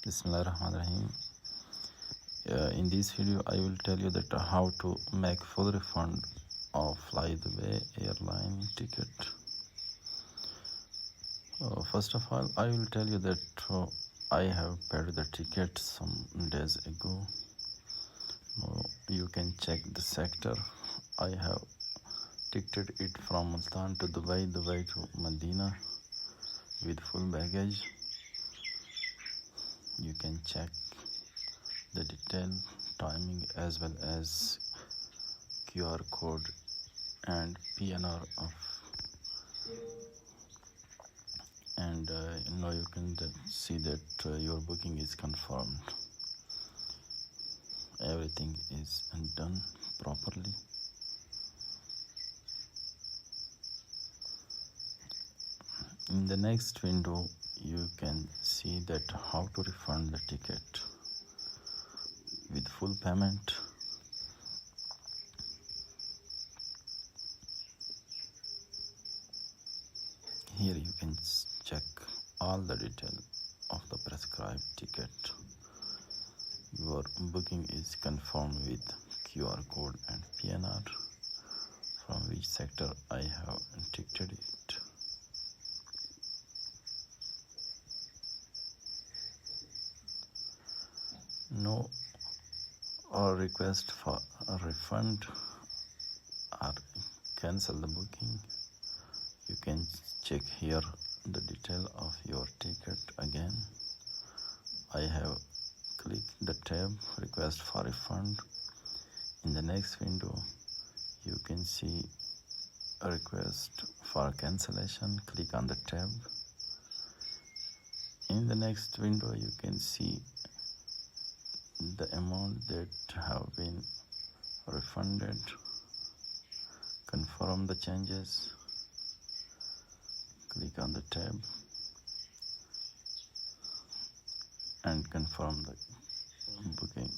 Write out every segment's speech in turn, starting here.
Bismillahirrahmanirrahim. In this video I will tell you that how to make full refund of Flydubai airline ticket. First of all, I will tell you that I have paid the ticket some days ago. You can check the sector. I have ticketed it from Multan to Dubai, Dubai to Medina with full baggage. You can check the detail, timing, as well as QR code and PNR of, and now you can see that your booking is confirmed. Everything is done properly. In the next window you can see that how to refund the ticket with full payment. Here you can check all the detail of the prescribed ticket. Your booking is confirmed with QR code and PNR from which sector I have ticketed it. No request for a refund or cancel the booking. You can check here the detail of your ticket again. I have clicked the tab request for refund. In the next window you can see a request for cancellation. Click on the tab. In the next window you can see the amount that have been refunded. Confirm the changes. Click on the tab and confirm the booking.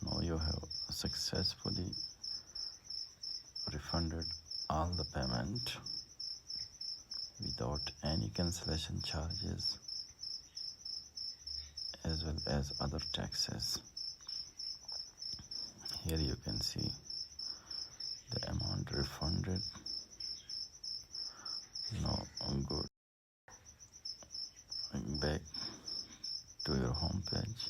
Now you have successfully refunded all the payment without any cancellation charges as well as other taxes. Here you can see the amount refunded. Now go back to your home page.